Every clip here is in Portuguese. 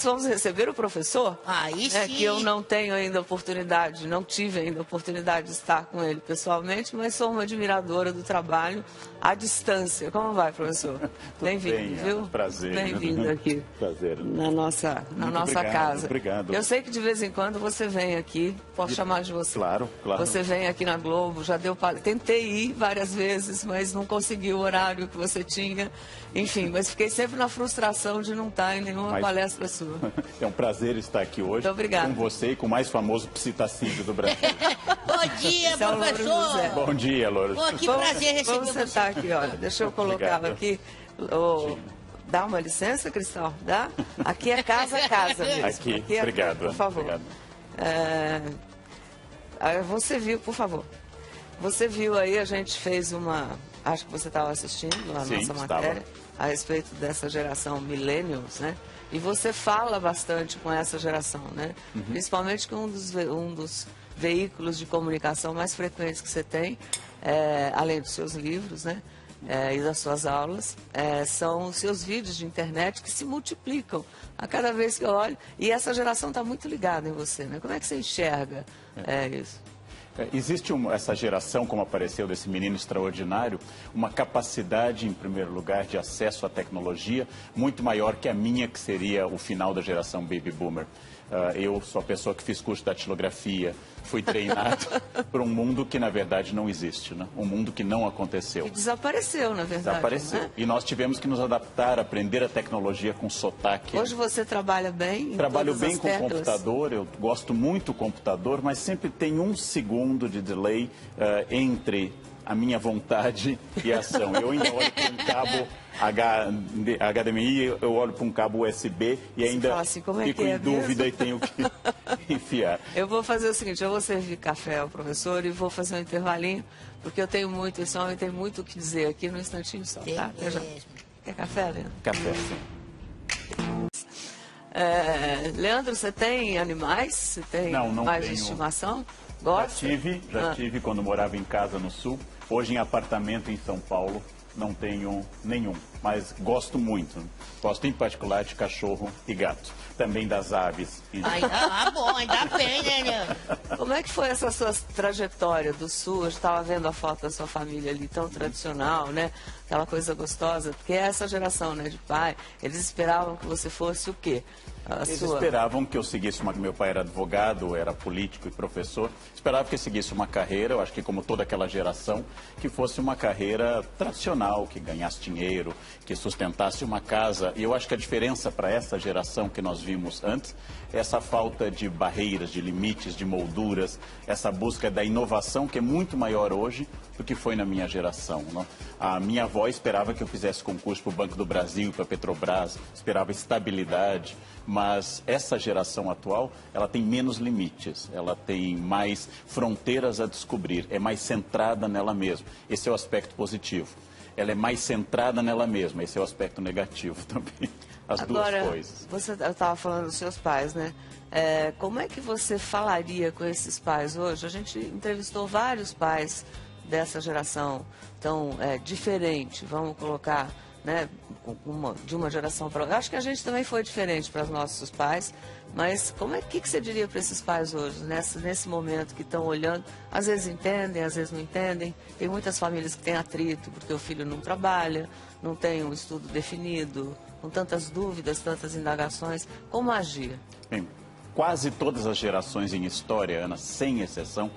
Vamos receber o professor, Aí sim. que eu não tenho ainda oportunidade, não tive ainda oportunidade de estar com ele pessoalmente, mas sou uma admiradora do trabalho à distância. Como vai, professor? Bem-vindo, viu? Prazer. Bem-vindo aqui Prazer. na nossa obrigado, casa. Obrigado. Eu sei que de vez em quando você vem aqui, posso chamar de você? Claro, claro. Você vem aqui na Globo, já deu tentei ir várias vezes, mas não consegui o horário que você tinha. Enfim, mas fiquei sempre na frustração de não estar em nenhuma palestra sua. É um prazer estar aqui hoje. Muito obrigada. Com você e com o mais famoso psitacídio do Brasil. Bom dia, Esse é o Louro professor. José. Bom dia, Louro. Pô, que prazer receber Vamos você. sentar aqui, olha. Deixa eu colocá-lo aqui. Dá uma licença, Cristal? Dá? Aqui é casa mesmo. Aqui, é, obrigado. Por favor. Obrigado. Você viu, por favor. Você viu aí, a gente fez uma... Acho que você estava assistindo a nossa matéria a respeito dessa geração millennials, né? E você fala bastante com essa geração, né? Principalmente com um dos veículos de comunicação mais frequentes que você tem, além dos seus livros, né? E das suas aulas, são os seus vídeos de internet que se multiplicam a cada vez que eu olho. E essa geração está muito ligada em você, né? Como é que você enxerga isso? Existe essa geração, como apareceu desse menino extraordinário, uma capacidade, em primeiro lugar, de acesso à tecnologia muito maior que a minha, que seria o final da geração Baby Boomer. Eu sou a pessoa que fiz curso de datilografia, fui treinado por um mundo que, na verdade, não existe, né? Um mundo que não aconteceu. Que desapareceu, na verdade. Desapareceu. Né? E nós tivemos que nos adaptar, aprender a tecnologia com sotaque. Hoje você trabalha bem? Trabalho bem com o computador, eu gosto muito do computador, mas sempre tem um segundo de delay entre a minha vontade e a ação. Eu ainda olho para um cabo HDMI, eu olho para um cabo USB e ainda assim, fico em dúvida e tenho que enfiar. Eu vou fazer o seguinte, eu vou servir café ao professor e vou fazer um intervalinho, porque eu tenho muito, esse homem tem muito o que dizer aqui no instantinho só, tá? Quer café, Leandro? Café, sim. Leandro, você tem animais? Você tem não mais tenho. De estimação? Gosta? Já tive quando morava em casa no Sul. Hoje em apartamento em São Paulo não tenho nenhum, mas gosto muito. Gosto em particular de cachorro e gato. Também das aves. Bom, ainda bem, né, Leandro? Como é que foi essa sua trajetória do Sul? Eu estava vendo a foto da sua família ali, tão tradicional, né? Aquela coisa gostosa, porque é essa geração, né, de pai, eles esperavam que você fosse o quê? Eles esperavam que eu seguisse meu pai era advogado, era político e professor. Esperavam que eu seguisse uma carreira, eu acho que como toda aquela geração, que fosse uma carreira tradicional, que ganhasse dinheiro, que sustentasse uma casa. E eu acho que a diferença para essa geração que nós vimos antes é essa falta de barreiras, de limites, de molduras, essa busca da inovação que é muito maior hoje do que foi na minha geração. Não? A minha avó esperava que eu fizesse concurso para o Banco do Brasil, para a Petrobras, esperava estabilidade. Mas essa geração atual, ela tem menos limites, ela tem mais fronteiras a descobrir, é mais centrada nela mesma. Esse é o aspecto positivo. Ela é mais centrada nela mesma, esse é o aspecto negativo também. As duas coisas. Você estava falando dos seus pais, né? Como é que você falaria com esses pais hoje? A gente entrevistou vários pais dessa geração tão diferente, vamos colocar... Né, de uma geração para outra. Acho que a gente também foi diferente para os nossos pais, mas que você diria para esses pais hoje, nesse momento que estão olhando, às vezes entendem, às vezes não entendem, tem muitas famílias que têm atrito porque o filho não trabalha, não tem um estudo definido, com tantas dúvidas, tantas indagações, como agir? Bem, quase todas as gerações em história, Ana, sem exceção,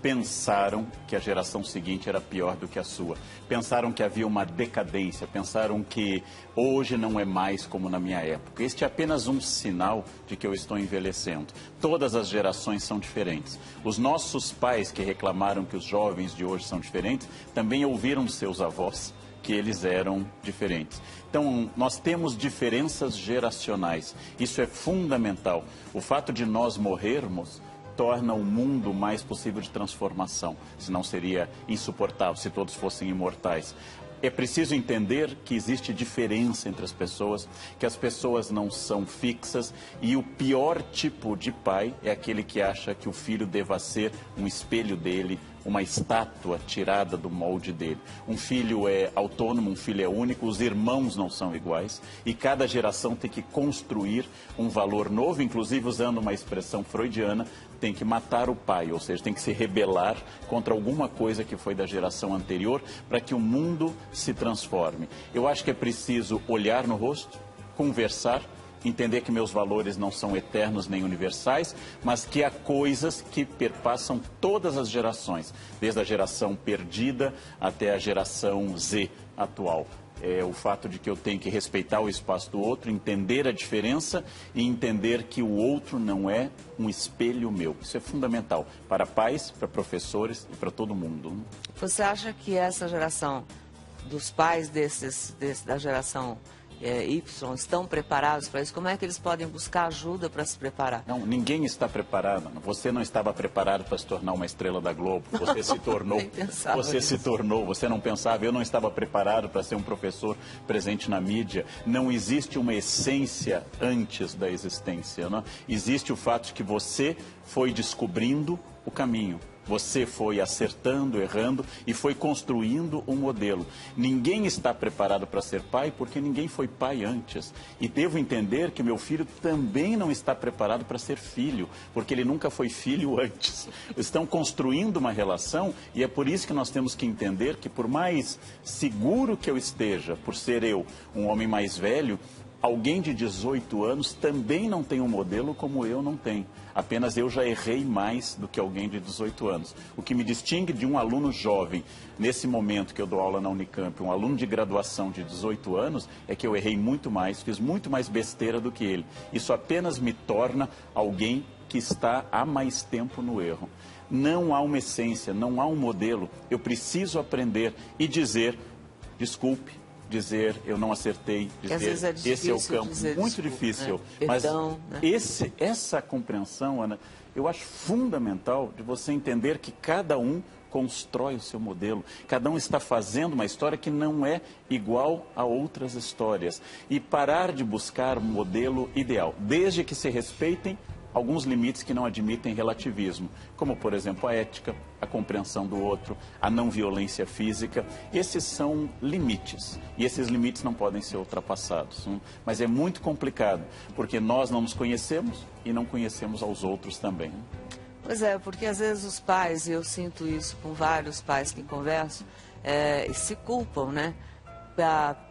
pensaram que a geração seguinte era pior do que a sua. Pensaram que havia uma decadência, pensaram que hoje não é mais como na minha época. Este é apenas um sinal de que eu estou envelhecendo. Todas as gerações são diferentes. Os nossos pais que reclamaram que os jovens de hoje são diferentes, também ouviram de seus avós que eles eram diferentes. Então, nós temos diferenças geracionais. Isso é fundamental. O fato de nós morrermos torna o mundo mais possível de transformação, senão seria insuportável se todos fossem imortais. É preciso entender que existe diferença entre as pessoas, que as pessoas não são fixas e o pior tipo de pai é aquele que acha que o filho deva ser um espelho dele, uma estátua tirada do molde dele. Um filho é autônomo, um filho é único, os irmãos não são iguais e cada geração tem que construir um valor novo, inclusive usando uma expressão freudiana, tem que matar o pai, ou seja, tem que se rebelar contra alguma coisa que foi da geração anterior para que o mundo se transforme. Eu acho que é preciso olhar no rosto, conversar, entender que meus valores não são eternos nem universais, mas que há coisas que perpassam todas as gerações, desde a geração perdida até a geração Z atual. É o fato de que eu tenho que respeitar o espaço do outro, entender a diferença e entender que o outro não é um espelho meu. Isso é fundamental para pais, para professores e para todo mundo. Você acha que essa geração, dos pais da geração Y, estão preparados para isso? Como é que eles podem buscar ajuda para se preparar? Não, ninguém está preparado. Você não estava preparado para se tornar uma estrela da Globo. Você se tornou. Você não pensava. Eu não estava preparado para ser um professor presente na mídia. Não existe uma essência antes da existência. Não? Existe o fato de que você foi descobrindo o caminho. Você foi acertando, errando e foi construindo um modelo. Ninguém está preparado para ser pai porque ninguém foi pai antes. E devo entender que meu filho também não está preparado para ser filho, porque ele nunca foi filho antes. Estão construindo uma relação e é por isso que nós temos que entender que por mais seguro que eu esteja, por ser eu um homem mais velho, alguém de 18 anos também não tem um modelo como eu não tenho. Apenas eu já errei mais do que alguém de 18 anos. O que me distingue de um aluno jovem, nesse momento que eu dou aula na Unicamp, um aluno de graduação de 18 anos, é que eu errei muito mais, fiz muito mais besteira do que ele. Isso apenas me torna alguém que está há mais tempo no erro. Não há uma essência, não há um modelo. Eu preciso aprender e dizer, desculpe, dizer eu não acertei, dizer esse é o campo, muito difícil, né? Mas Perdão, né? essa compreensão, Ana, eu acho fundamental de você entender que cada um constrói o seu modelo, cada um está fazendo uma história que não é igual a outras histórias e parar de buscar um modelo ideal, desde que se respeitem alguns limites que não admitem relativismo, como, por exemplo, a ética, a compreensão do outro, a não violência física. Esses são limites, e esses limites não podem ser ultrapassados. Mas é muito complicado, porque nós não nos conhecemos e não conhecemos aos outros também. Pois é, porque às vezes os pais, e eu sinto isso com vários pais que converso, se culpam, né?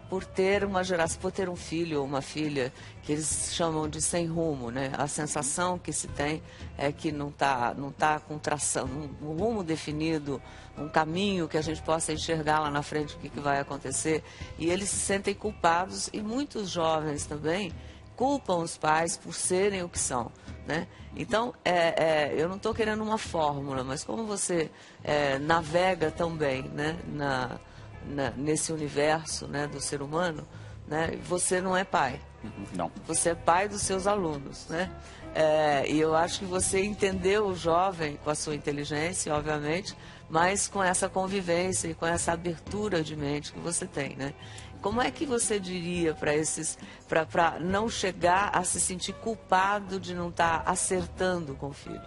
Por ter uma geração, por ter um filho ou uma filha que eles chamam de sem rumo, né? A sensação que se tem é que não tá com tração, um rumo definido, um caminho que a gente possa enxergar lá na frente o que vai acontecer. E eles se sentem culpados e muitos jovens também culpam os pais por serem o que são, né? Então, eu não estou querendo uma fórmula, mas como você navega tão bem, né? Nesse universo, né, do ser humano, né, você não é pai. Não. Você é pai dos seus alunos, né? E eu acho que você entendeu o jovem com a sua inteligência, obviamente, mas com essa convivência e com essa abertura de mente que você tem, né? Como é que você diria para não chegar a se sentir culpado de não estar acertando com o filho?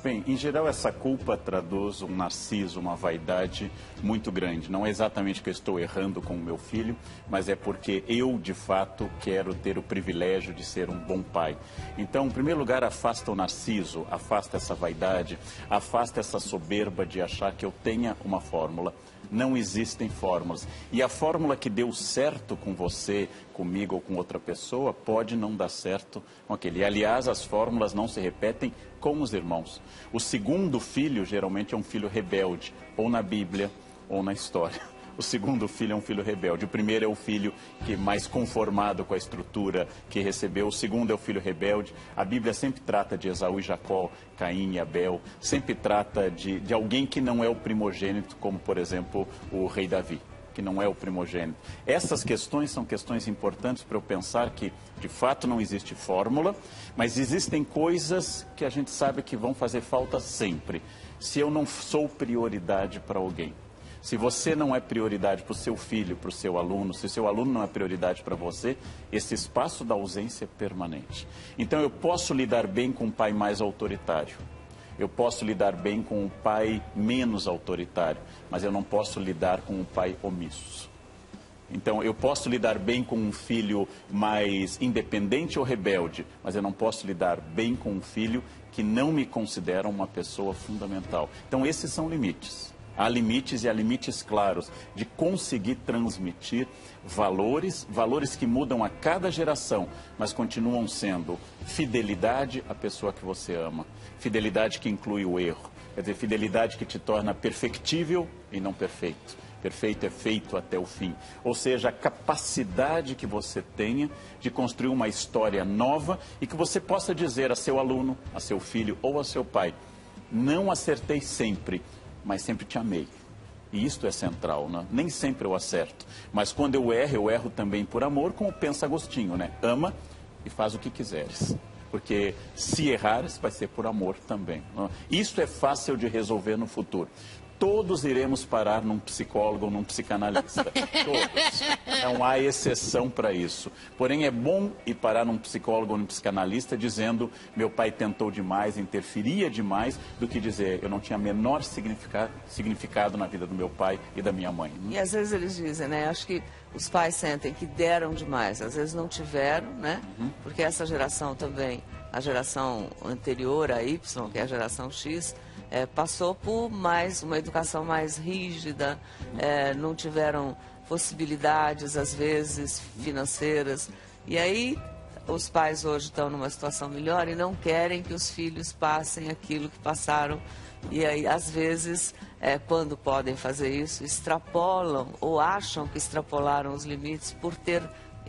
Bem, em geral essa culpa traduz um narciso, uma vaidade muito grande. Não é exatamente que eu estou errando com o meu filho, mas é porque eu, de fato, quero ter o privilégio de ser um bom pai. Então, em primeiro lugar, afasta o narciso, afasta essa vaidade, afasta essa soberba de achar que eu tenha uma fórmula. Não existem fórmulas. E a fórmula que deu certo com você, comigo ou com outra pessoa, pode não dar certo com aquele. E, aliás, as fórmulas não se repetem com os irmãos. O segundo filho, geralmente, é um filho rebelde, ou na Bíblia, ou na história. O segundo filho é um filho rebelde. O primeiro é o filho que mais conformado com a estrutura que recebeu. O segundo é o filho rebelde. A Bíblia sempre trata de Esaú e Jacó, Caim e Abel. Sempre trata de alguém que não é o primogênito, como, por exemplo, o rei Davi, que não é o primogênito. Essas questões são questões importantes para eu pensar que, de fato, não existe fórmula, mas existem coisas que a gente sabe que vão fazer falta sempre. Se eu não sou prioridade para alguém. Se você não é prioridade para o seu filho, para o seu aluno, se o seu aluno não é prioridade para você, esse espaço da ausência é permanente. Então eu posso lidar bem com um pai mais autoritário. Eu posso lidar bem com um pai menos autoritário, mas eu não posso lidar com um pai omisso. Então, eu posso lidar bem com um filho mais independente ou rebelde, mas eu não posso lidar bem com um filho que não me considera uma pessoa fundamental. Então, esses são limites. Há limites e há limites claros de conseguir transmitir valores que mudam a cada geração, mas continuam sendo fidelidade à pessoa que você ama, fidelidade que inclui o erro, quer dizer, fidelidade que te torna perfectível e não perfeito. Perfeito é feito até o fim. Ou seja, a capacidade que você tenha de construir uma história nova e que você possa dizer a seu aluno, a seu filho ou a seu pai: não acertei sempre, mas sempre te amei. E isto é central, né? Nem sempre eu acerto. Mas quando eu erro também por amor, como pensa Agostinho, né? Ama e faz o que quiseres. Porque se errares, vai ser por amor também. Né? Isso é fácil de resolver no futuro. Todos iremos parar num psicólogo ou num psicanalista. Todos. Não há exceção para isso. Porém, é bom ir parar num psicólogo ou num psicanalista dizendo: meu pai tentou demais, interferia demais, do que dizer: eu não tinha menor significado na vida do meu pai e da minha mãe. E às vezes eles dizem, né? Acho que os pais sentem que deram demais. Às vezes não tiveram, né? Porque essa geração também, a geração anterior a Y, que é a geração X, passou por uma educação mais rígida, não tiveram possibilidades, às vezes, financeiras. E aí, os pais hoje estão numa situação melhor e não querem que os filhos passem aquilo que passaram. E aí, às vezes, quando podem fazer isso, extrapolam ou acham que extrapolaram os limites por ter,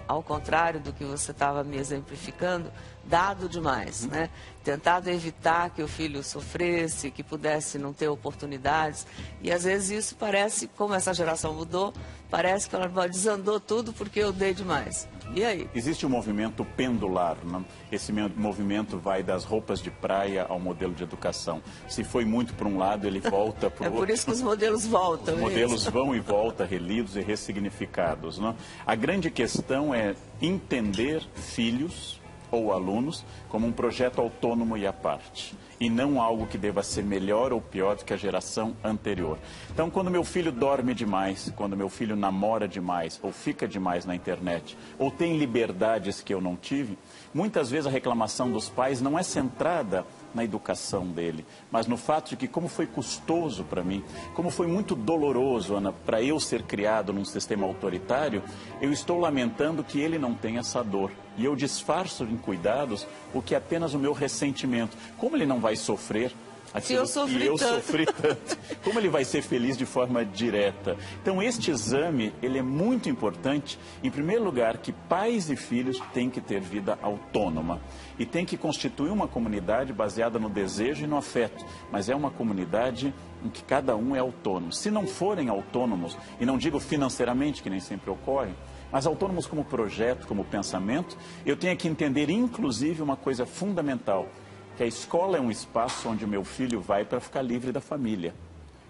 ao contrário do que você estava me exemplificando, dado demais, né? Tentado evitar que o filho sofresse, que pudesse não ter oportunidades. E às vezes isso parece, como essa geração mudou, parece que ela desandou tudo porque eu dei demais. E aí? Existe um movimento pendular, né? Esse movimento vai das roupas de praia ao modelo de educação. Se foi muito para um lado, ele volta para o outro. É por isso que os modelos voltam. Os modelos vão e voltam, relidos e ressignificados, né? A grande questão é entender filhos ou alunos como um projeto autônomo e à parte, e não algo que deva ser melhor ou pior do que a geração anterior. Então, quando meu filho dorme demais, quando meu filho namora demais, ou fica demais na internet, ou tem liberdades que eu não tive, muitas vezes a reclamação dos pais não é centrada na educação dele, mas no fato de que, como foi custoso para mim, como foi muito doloroso, Ana, para eu ser criado num sistema autoritário, eu estou lamentando que ele não tem essa dor. E eu disfarço em cuidados o que é apenas o meu ressentimento. Como ele não vai sofrer aquilo que eu sofri tanto? Como ele vai ser feliz de forma direta? Então, este exame, ele é muito importante. Em primeiro lugar, que pais e filhos têm que ter vida autônoma. E tem que constituir uma comunidade baseada no desejo e no afeto. Mas é uma comunidade em que cada um é autônomo. Se não forem autônomos, e não digo financeiramente, que nem sempre ocorre, mas autônomos como projeto, como pensamento, eu tenho que entender, inclusive, uma coisa fundamental, que a escola é um espaço onde o meu filho vai para ficar livre da família.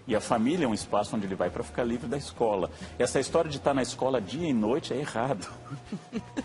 E a família é um espaço onde ele vai para ficar livre da escola. Essa história de estar na escola dia e noite é errado.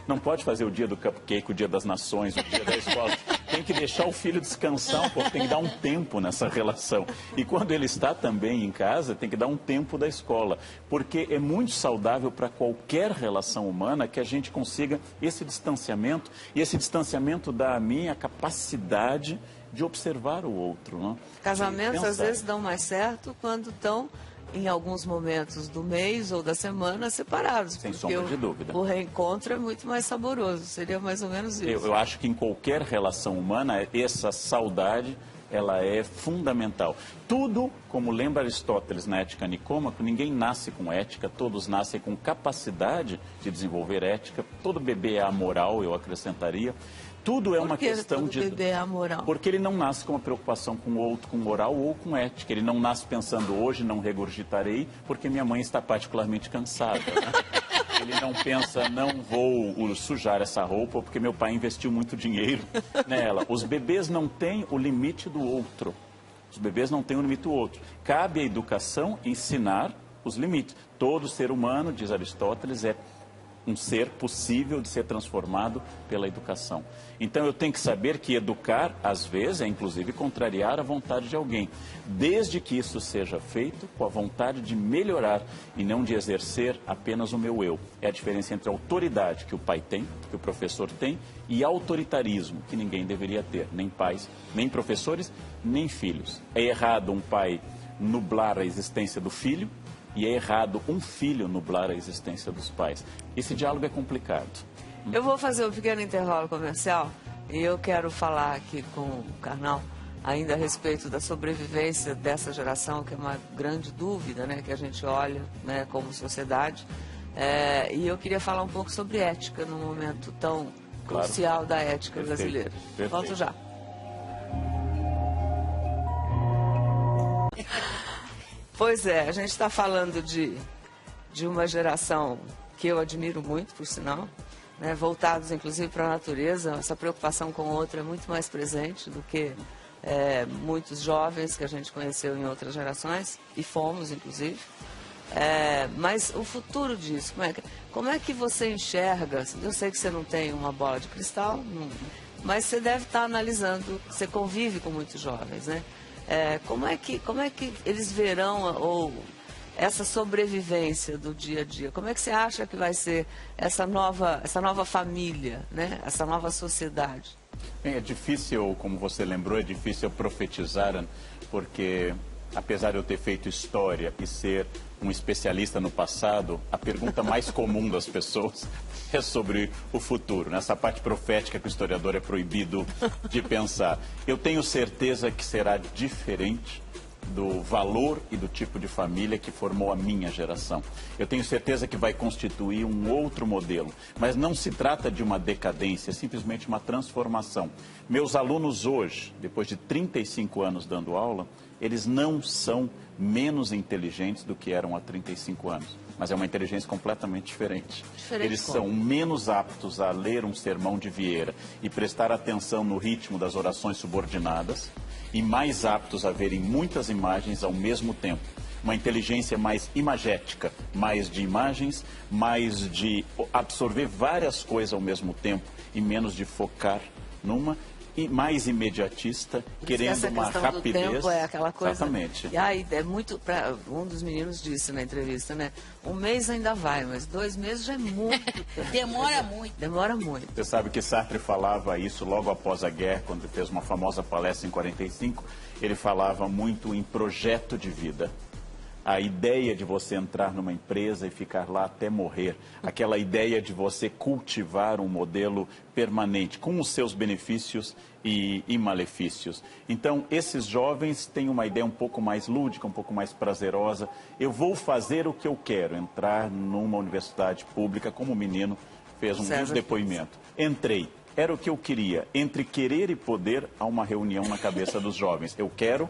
Não pode fazer o dia do cupcake, o dia das nações, o dia da escola. Tem que deixar o filho descansar um pouco, tem que dar um tempo nessa relação. E quando ele está também em casa, tem que dar um tempo da escola. Porque é muito saudável para qualquer relação humana que a gente consiga esse distanciamento. E esse distanciamento dá a mim a capacidade de observar o outro. Não? Casamentos às vezes dão mais certo quando estão, em alguns momentos do mês ou da semana, separados. Sem sombra de dúvida. O reencontro é muito mais saboroso, seria mais ou menos isso. Eu acho que em qualquer relação humana, essa saudade, ela é fundamental. Tudo, como lembra Aristóteles na Ética Nicômaco, ninguém nasce com ética, todos nascem com capacidade de desenvolver ética. Todo bebê é amoral, eu acrescentaria. Tudo é uma questão de... bebê é amoral? Porque ele não nasce com uma preocupação com o outro, com moral ou com ética. Ele não nasce pensando: hoje não regurgitarei porque minha mãe está particularmente cansada. Né? Ele não pensa: não vou sujar essa roupa porque meu pai investiu muito dinheiro nela. Os bebês não têm o limite do outro. Os bebês não têm o limite do outro. Cabe à educação ensinar os limites. Todo ser humano, diz Aristóteles, é um ser possível de ser transformado pela educação. Então eu tenho que saber que educar, às vezes, é inclusive contrariar a vontade de alguém, desde que isso seja feito com a vontade de melhorar e não de exercer apenas o meu eu. É a diferença entre a autoridade que o pai tem, que o professor tem, e autoritarismo, que ninguém deveria ter, nem pais, nem professores, nem filhos. É errado um pai nublar a existência do filho, e é errado um filho nublar a existência dos pais. Esse diálogo é complicado. Eu vou fazer um pequeno intervalo comercial e eu quero falar aqui com o Karnal ainda a respeito da sobrevivência dessa geração, que é uma grande dúvida, né, que a gente olha, né, como sociedade. E eu queria falar um pouco sobre ética num momento tão crucial da ética brasileira. Perfeito. Volto já. Pois é, a gente está falando de uma geração que eu admiro muito, por sinal, né, voltados inclusive para a natureza. Essa preocupação com o outro é muito mais presente do que muitos jovens que a gente conheceu em outras gerações, e fomos inclusive. Mas o futuro disso, como é que você enxerga? Eu sei que você não tem uma bola de cristal, mas você deve estar analisando, você convive com muitos jovens, né? Como é que eles verão essa sobrevivência do dia a dia? Como é que você acha que vai ser essa nova família, né? Essa nova sociedade? Bem, é difícil, como você lembrou, é difícil profetizar, porque apesar de eu ter feito história e ser um especialista no passado, a pergunta mais comum das pessoas é sobre o futuro, nessa parte profética que o historiador é proibido de pensar. Eu tenho certeza que será diferente do valor e do tipo de família que formou a minha geração. Eu tenho certeza que vai constituir um outro modelo, mas não se trata de uma decadência, é simplesmente uma transformação. Meus alunos hoje, depois de 35 anos dando aula, eles não são menos inteligentes do que eram há 35 anos, mas é uma inteligência completamente diferente. Eles são menos aptos a ler um sermão de Vieira e prestar atenção no ritmo das orações subordinadas, e mais aptos a verem muitas imagens ao mesmo tempo. Uma inteligência mais imagética, mais de imagens, mais de absorver várias coisas ao mesmo tempo e menos de focar numa, e mais imediatista, querendo uma rapidez. Do tempo é aquela coisa. Exatamente. E aí é muito, um dos meninos disse na entrevista, né? Um mês ainda vai, mas 2 meses já é muito tempo. Demora muito. Demora muito. Você sabe que Sartre falava isso logo após a guerra, quando ele fez uma famosa palestra em 45, ele falava muito em projeto de vida. A ideia de você entrar numa empresa e ficar lá até morrer, aquela ideia de você cultivar um modelo permanente, com os seus benefícios e malefícios. Então, esses jovens têm uma ideia um pouco mais lúdica, um pouco mais prazerosa. Eu vou fazer o que eu quero, entrar numa universidade pública, como o menino fez um depoimento. Entrei, era o que eu queria. Entre querer e poder, há uma reunião na cabeça dos jovens. Eu quero,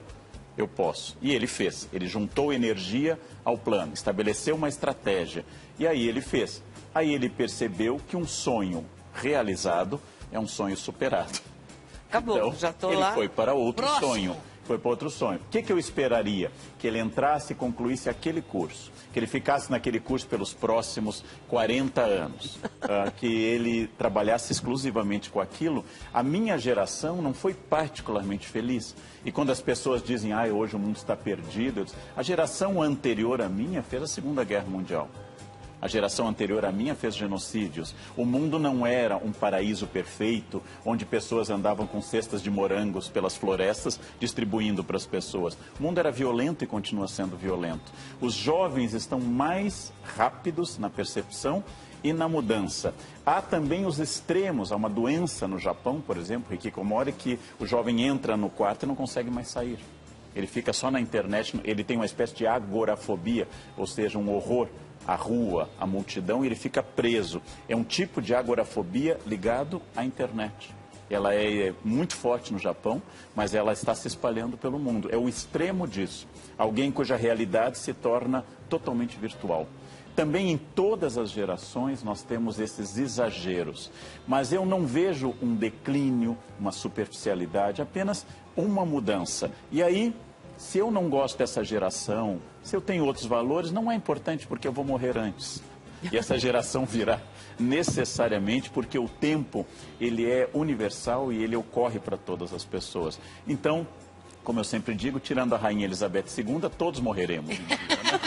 eu posso. E ele fez. Ele juntou energia ao plano, estabeleceu uma estratégia. E aí ele fez. Aí ele percebeu que um sonho realizado é um sonho superado. Acabou, então, já estou ele lá. foi para outro Próximo. sonho. Foi para outro sonho. O que eu esperaria? Que ele entrasse e concluísse aquele curso. Que ele ficasse naquele curso pelos próximos 40 anos. Que ele trabalhasse exclusivamente com aquilo. A minha geração não foi particularmente feliz. E quando as pessoas dizem, hoje o mundo está perdido, eu digo, a geração anterior à minha fez a Segunda Guerra Mundial. A geração anterior à minha fez genocídios. O mundo não era um paraíso perfeito, onde pessoas andavam com cestas de morangos pelas florestas, distribuindo para as pessoas. O mundo era violento e continua sendo violento. Os jovens estão mais rápidos na percepção e na mudança. Há também os extremos. Há uma doença no Japão, por exemplo, hikikomori, que o jovem entra no quarto e não consegue mais sair. Ele fica só na internet, ele tem uma espécie de agorafobia, ou seja, um horror à rua, à multidão, e ele fica preso. É um tipo de agorafobia ligado à internet. Ela é muito forte no Japão, mas ela está se espalhando pelo mundo. É o extremo disso. Alguém cuja realidade se torna totalmente virtual. Também em todas as gerações nós temos esses exageros, mas eu não vejo um declínio, uma superficialidade, apenas uma mudança. E aí, se eu não gosto dessa geração, se eu tenho outros valores, não é importante porque eu vou morrer antes. E essa geração virá necessariamente porque o tempo, ele é universal e ele ocorre para todas as pessoas. Então, como eu sempre digo, tirando a Rainha Elizabeth II, todos morreremos um dia, né?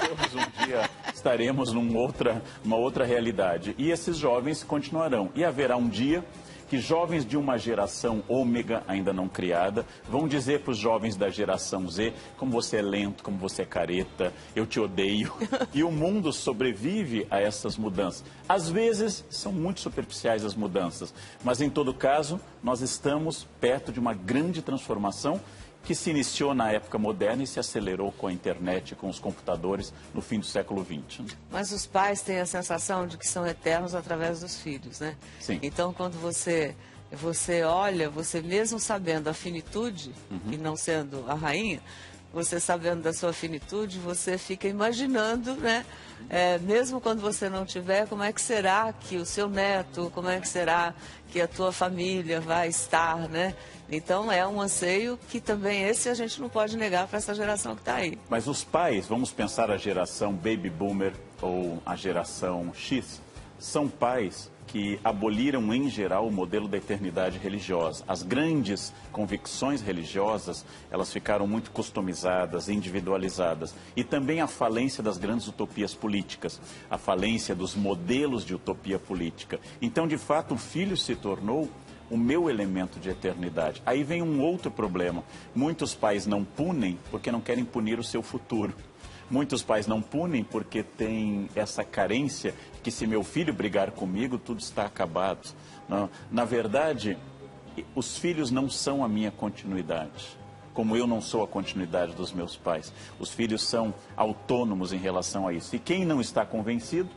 Todos um dia estaremos numa outra realidade. E esses jovens continuarão. E haverá um dia que jovens de uma geração ômega, ainda não criada, vão dizer para os jovens da geração Z, como você é lento, como você é careta, eu te odeio. E o mundo sobrevive a essas mudanças. Às vezes, são muito superficiais as mudanças, mas em todo caso, nós estamos perto de uma grande transformação que se iniciou na época moderna e se acelerou com a internet, com os computadores, no fim do século XX. Mas os pais têm a sensação de que são eternos através dos filhos, né? Sim. Então, quando você olha, você mesmo sabendo a finitude, e não sendo a rainha, você sabendo da sua finitude, você fica imaginando, né? Mesmo quando você não tiver, como é que será que o seu neto, como é que será que a tua família vai estar, né? Então é um anseio que também esse a gente não pode negar para essa geração que está aí. Mas os pais, vamos pensar a geração Baby Boomer ou a geração X, são pais que aboliram em geral o modelo da eternidade religiosa. As grandes convicções religiosas, elas ficaram muito customizadas, individualizadas. E também a falência das grandes utopias políticas, a falência dos modelos de utopia política. Então, de fato, o filho se tornou o meu elemento de eternidade. Aí vem um outro problema. Muitos pais não punem porque não querem punir o seu futuro. Muitos pais não punem porque têm essa carência de que se meu filho brigar comigo, tudo está acabado. Não. Na verdade, os filhos não são a minha continuidade, como eu não sou a continuidade dos meus pais. Os filhos são autônomos em relação a isso. E quem não está convencido,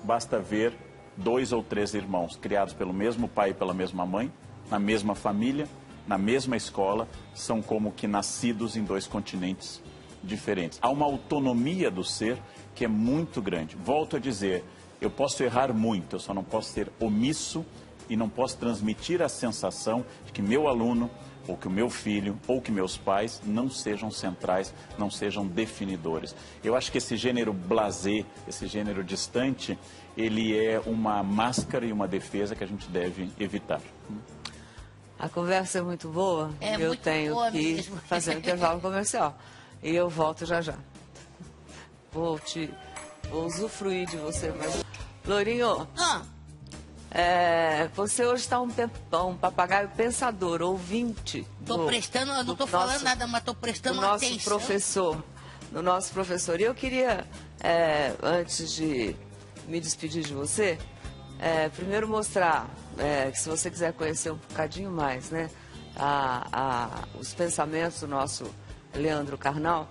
basta ver 2 ou 3 irmãos criados pelo mesmo pai e pela mesma mãe, na mesma família, na mesma escola, são como que nascidos em 2 continentes diferentes. Há uma autonomia do ser que é muito grande. Volto a dizer, eu posso errar muito, eu só não posso ser omisso e não posso transmitir a sensação de que meu aluno, ou que o meu filho, ou que meus pais não sejam centrais, não sejam definidores. Eu acho que esse gênero blasé, esse gênero distante, ele é uma máscara e uma defesa que a gente deve evitar. A conversa é muito boa, eu muito tenho boa que mesmo. fazer um intervalo comercial. E eu volto já já. Vou usufruir de você, mas... Lourinho, você hoje está um papagaio pensador, ouvinte. Tô prestando, eu não tô falando nada, mas tô prestando atenção. Do nosso professor. E eu queria, antes de me despedir de você, primeiro mostrar, que se você quiser conhecer um bocadinho mais, né, os pensamentos do nosso Leandro Carnal,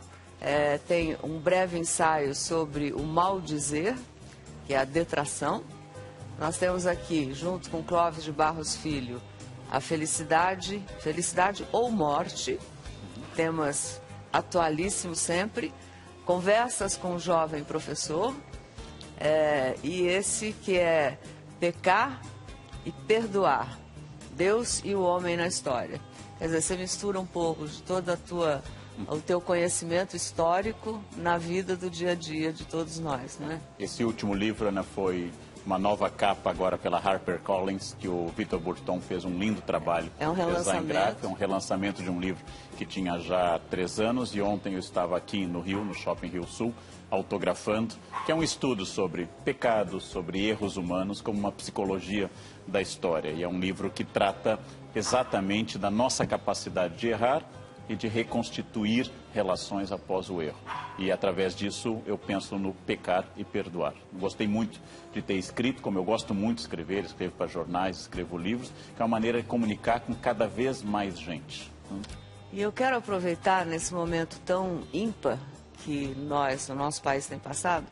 tem um breve ensaio sobre o mal dizer, que é a detração. Nós temos aqui, junto com Clóvis de Barros Filho, a felicidade ou morte, temas atualíssimos sempre, conversas com o jovem professor, e esse que é pecar e perdoar, Deus e o homem na história. Quer dizer, você mistura um pouco de toda o teu conhecimento histórico na vida do dia a dia de todos nós, não é? Esse último livro, Ana, foi uma nova capa agora pela HarperCollins, que o Vitor Burton fez um lindo trabalho. É um relançamento. É um relançamento de um livro que tinha já 3 anos, e ontem eu estava aqui no Rio, no Shopping Rio Sul, autografando, que é um estudo sobre pecados, sobre erros humanos, como uma psicologia da história. E é um livro que trata exatamente da nossa capacidade de errar e de reconstituir relações após o erro. E através disso eu penso no pecar e perdoar. Gostei muito de ter escrito, como eu gosto muito de escrever, escrevo para jornais, escrevo livros, que é uma maneira de comunicar com cada vez mais gente. E eu quero aproveitar nesse momento tão ímpar que o nosso país tem passado,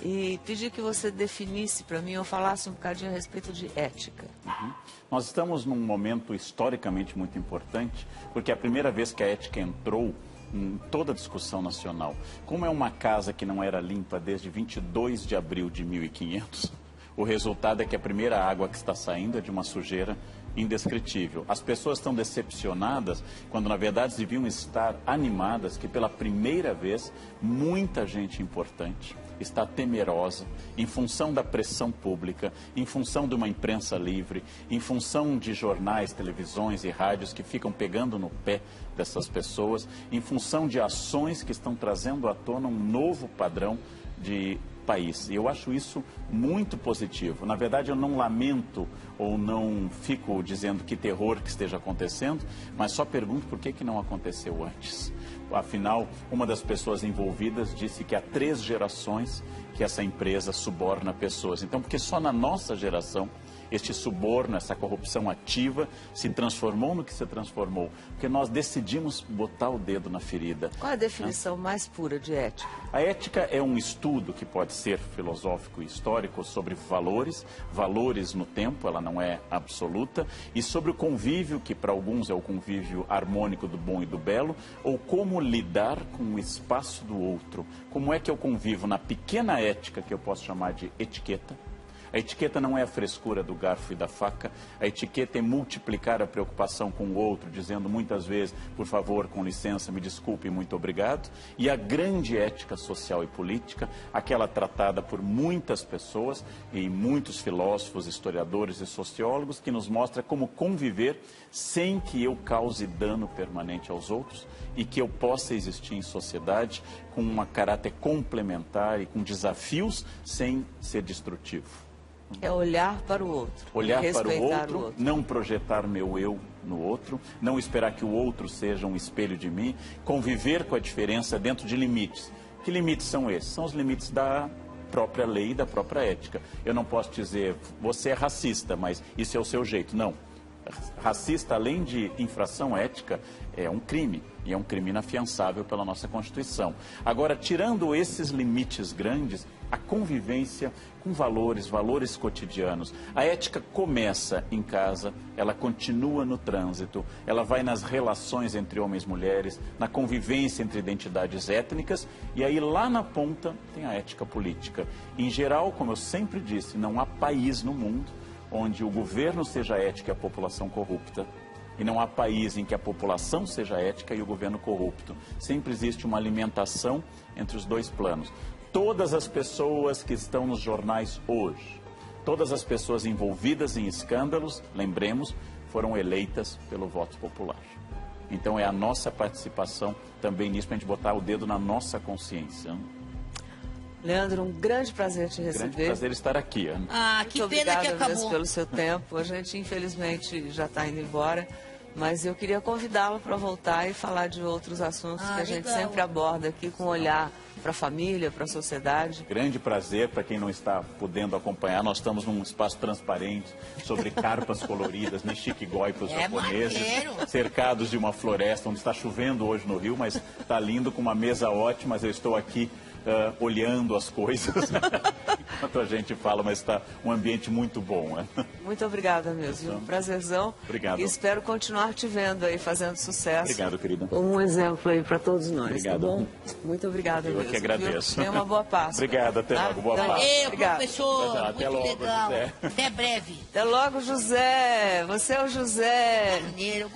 e pedir que você definisse para mim ou falasse um bocadinho a respeito de ética. Nós estamos num momento historicamente muito importante, porque é a primeira vez que a ética entrou em toda a discussão nacional. Como é uma casa que não era limpa desde 22 de abril de 1500, o resultado é que a primeira água que está saindo é de uma sujeira indescritível. As pessoas estão decepcionadas quando, na verdade, deviam estar animadas que, pela primeira vez, muita gente importante está temerosa em função da pressão pública, em função de uma imprensa livre, em função de jornais, televisões e rádios que ficam pegando no pé dessas pessoas, em função de ações que estão trazendo à tona um novo padrão de país. E eu acho isso muito positivo. Na verdade, eu não lamento ou não fico dizendo que terror que esteja acontecendo, mas só pergunto por que não aconteceu antes. Afinal, uma das pessoas envolvidas disse que há 3 gerações que essa empresa suborna pessoas. Então, porque só na nossa geração este suborno, essa corrupção ativa se transformou no que se transformou? Porque nós decidimos botar o dedo na ferida. Qual é a definição mais pura de ética? A ética é um estudo que pode ser filosófico e histórico sobre valores no tempo, ela não é absoluta, e sobre o convívio, que para alguns é o convívio harmônico do bom e do belo, ou como lidar com o espaço do outro. Como é que eu convivo na pequena ética, que eu posso chamar de etiqueta? A etiqueta não é a frescura do garfo e da faca, a etiqueta é multiplicar a preocupação com o outro, dizendo muitas vezes, por favor, com licença, me desculpe, muito obrigado. E a grande ética social e política, aquela tratada por muitas pessoas e muitos filósofos, historiadores e sociólogos, que nos mostra como conviver sem que eu cause dano permanente aos outros e que eu possa existir em sociedade com um caráter complementar e com desafios sem ser destrutivo. É olhar para o outro. Olhar para o outro, não projetar meu eu no outro, não esperar que o outro seja um espelho de mim, conviver com a diferença dentro de limites. Que limites são esses? São os limites da própria lei e da própria ética. Eu não posso dizer, você é racista, mas isso é o seu jeito. Não. Racista, além de infração ética, é um crime, e é um crime inafiançável pela nossa Constituição. Agora, tirando esses limites grandes, a convivência com valores cotidianos. A ética começa em casa, ela continua no trânsito, ela vai nas relações entre homens e mulheres, na convivência entre identidades étnicas, e aí lá na ponta tem a ética política. Em geral, como eu sempre disse, não há país no mundo onde o governo seja ético e a população corrupta. E não há país em que a população seja ética e o governo corrupto. Sempre existe uma alimentação entre os dois planos. Todas as pessoas que estão nos jornais hoje, todas as pessoas envolvidas em escândalos, lembremos, foram eleitas pelo voto popular. Então é a nossa participação também nisso, para a gente botar o dedo na nossa consciência. Leandro, um grande prazer te receber. Grande prazer estar aqui, Ana. Ah, que pena que acabou. Mesmo pelo seu tempo. A gente, infelizmente, já está indo embora. Mas eu queria convidá-lo para voltar e falar de outros assuntos que a gente sempre aborda aqui com um olhar para a família, para a sociedade. Grande prazer para quem não está podendo acompanhar. Nós estamos num espaço transparente sobre carpas coloridas, nishikigoi para os japoneses, cercados de uma floresta onde está chovendo hoje no Rio, mas está lindo, com uma mesa ótima. Eu estou aqui olhando as coisas enquanto a gente fala, mas está um ambiente muito bom. Né? Muito obrigada mesmo, um prazerzão. Obrigado. E espero continuar te vendo aí, fazendo sucesso. Obrigado, querida. Um exemplo aí para todos nós. Obrigado. Tá bom? Muito obrigada mesmo. Eu que agradeço. Tenha uma boa Páscoa. Obrigado, até logo. Boa Páscoa. Professor, até muito logo, legal. José. Até breve. Até logo, José. Você é o José. Mineiro,